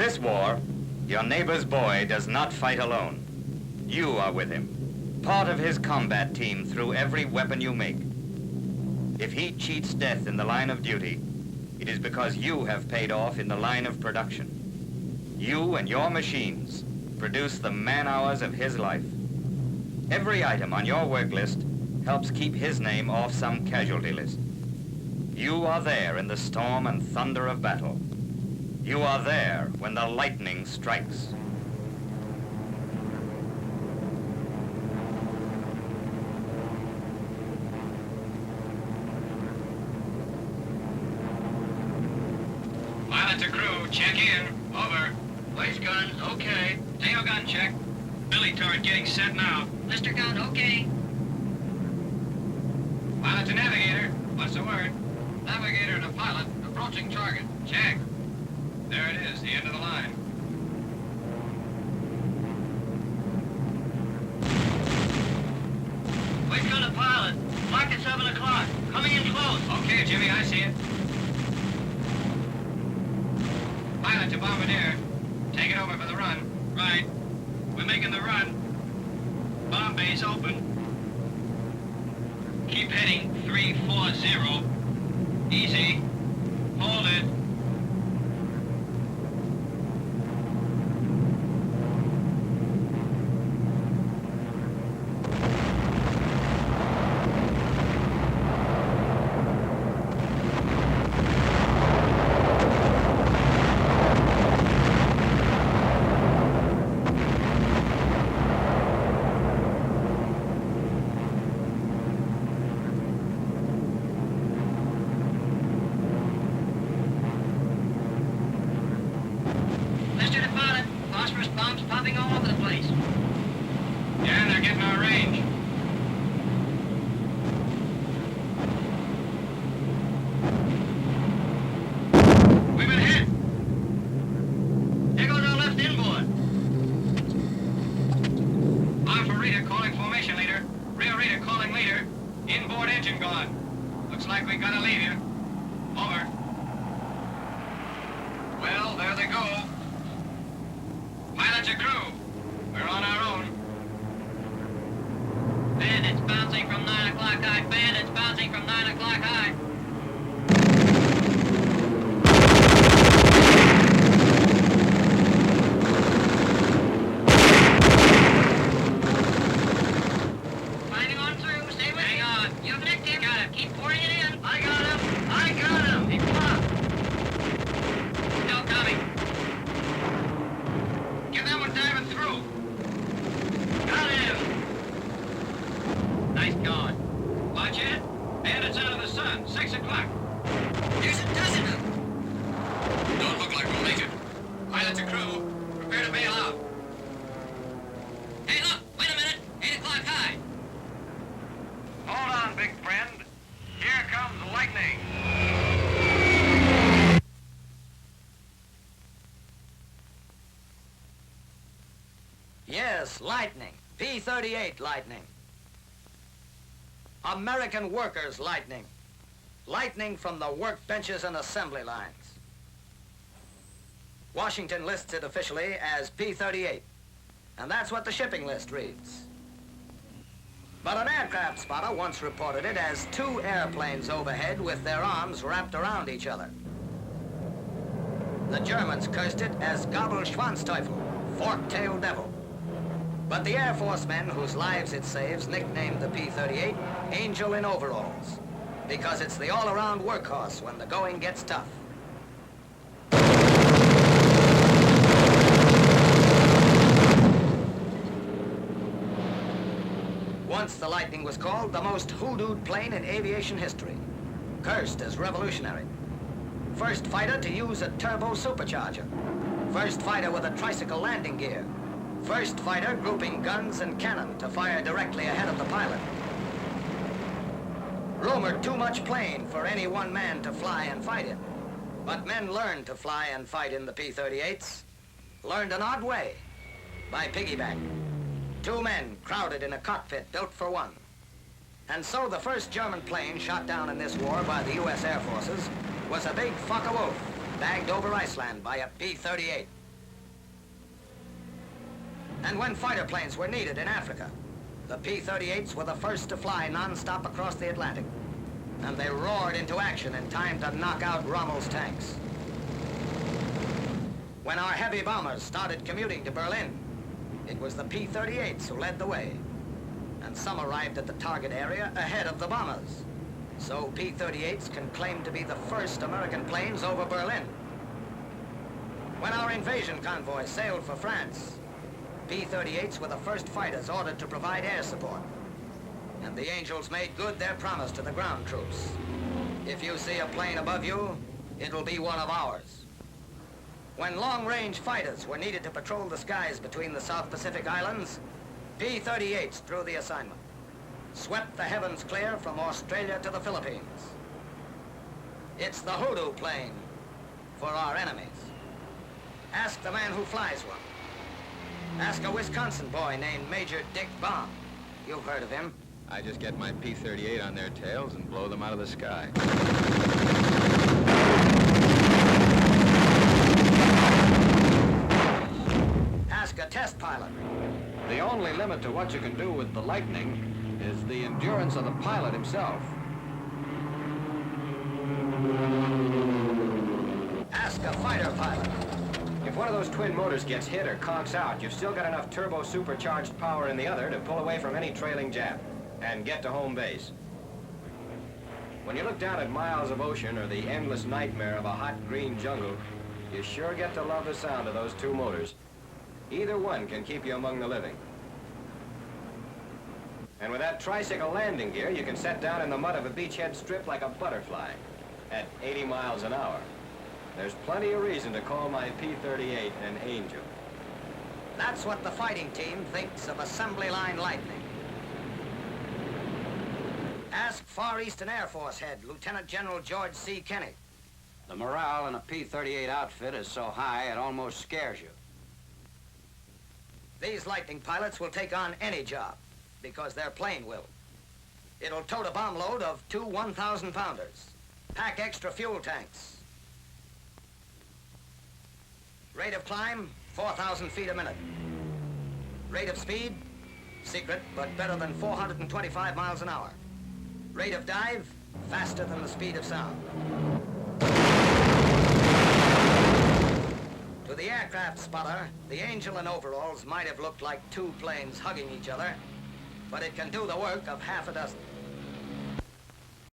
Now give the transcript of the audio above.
this war, your neighbor's boy does not fight alone. You are with him, part of his combat team through every weapon you make. If he cheats death in the line of duty, it is because you have paid off in the line of production. You and your machines produce the man-hours of his life. Every item on your work list helps keep his name off some casualty list. You are there in the storm and thunder of battle. You are there when the lightning strikes. Pilot to crew, check in. Over. Place guns, okay. Tail gun check. Billy turret getting set now. Mr. Gunn, okay. Pilot to navigator. What's the word? Navigator to pilot. Approaching target. Check. There it is, the end of the line. Place gun to pilot. Locked at 7 o'clock. Coming in close. Okay, Jimmy, I see it. Pilot to bombardier. Take it over for the run. Right. We're making the run. Bomb base open. Keep heading 340. Easy. Hold it. Mr. the pilot, phosphorus bombs popping all over the place. Yeah, they're getting our range. We've been hit. There goes our left inboard. Alpha Rita calling formation leader. Real Rita calling leader. Inboard engine gone. Looks like we got a lead here. Over. Well, there they go. Pilot to crew. We're on our own. Bandits bouncing from 9 o'clock high. Bandits bouncing from 9 o'clock high. Climbing on through. Stay with me. Hang on. You've nicked him. Got him. Keep pouring it in. I got him. I got him. Keep him up. Still coming. Get that one diving through. Got him. Nice going. Watch it. Bandits out of the sun. 6 o'clock. There's a dozen of them. Don't look like we'll make it. Pilot to crew. Prepare to bail out. Hey, look. Wait a minute. 8 o'clock high. Hold on, big friend. Here comes lightning. Yes, lightning. P-38 lightning. American workers' lightning. Lightning from the workbenches and assembly lines. Washington lists it officially as P-38, and that's what the shipping list reads. But an aircraft spotter once reported it as 2 airplanes overhead with their arms wrapped around each other. The Germans cursed it as Gabelschwanzteufel, fork-tailed devil. But the Air Force men whose lives it saves nicknamed the P-38 Angel in Overalls, because it's the all-around workhorse when the going gets tough. Once the Lightning was called the most hoodooed plane in aviation history, cursed as revolutionary. First fighter to use a turbo supercharger. First fighter with a tricycle landing gear. First fighter grouping guns and cannon to fire directly ahead of the pilot. Rumored too much plane for any one man to fly and fight in. But men learned to fly and fight in the P-38s. Learned an odd way, by piggyback. 2 men crowded in a cockpit built for one. And so the first German plane shot down in this war by the U.S. Air Forces was a big Focke-Wulf bagged over Iceland by a P-38. And when fighter planes were needed in Africa, the P-38s were the first to fly non-stop across the Atlantic. And they roared into action in time to knock out Rommel's tanks. When our heavy bombers started commuting to Berlin, it was the P-38s who led the way. And some arrived at the target area ahead of the bombers. So P-38s can claim to be the first American planes over Berlin. When our invasion convoy sailed for France, P-38s were the first fighters ordered to provide air support. And the Angels made good their promise to the ground troops. If you see a plane above you, it'll be one of ours. When long-range fighters were needed to patrol the skies between the South Pacific Islands, P-38s drew the assignment, swept the heavens clear from Australia to the Philippines. It's the hoodoo plane for our enemies. Ask the man who flies one. Ask a Wisconsin boy named Major Dick Baum. You've heard of him. I just get my P-38 on their tails and blow them out of the sky. Ask a test pilot. The only limit to what you can do with the Lightning is the endurance of the pilot himself. Ask a fighter pilot. If one of those twin motors gets hit or conks out, you've still got enough turbo-supercharged power in the other to pull away from any trailing Jap and get to home base. When you look down at miles of ocean or the endless nightmare of a hot green jungle, you sure get to love the sound of those two motors. Either one can keep you among the living. And with that tricycle landing gear, you can set down in the mud of a beachhead strip like a butterfly at 80 miles an hour. There's plenty of reason to call my P-38 an angel. That's what the fighting team thinks of Assembly Line Lightning. Ask Far Eastern Air Force head, Lieutenant General George C. Kenny. The morale in a P-38 outfit is so high it almost scares you. These Lightning pilots will take on any job because their plane will. It'll tote a bomb load of 2 1,000-pounders, pack extra fuel tanks. Rate of climb, 4,000 feet a minute. Rate of speed, secret, but better than 425 miles an hour. Rate of dive, faster than the speed of sound. To the aircraft spotter, the Angel in overalls might have looked like two planes hugging each other, but it can do the work of half a dozen.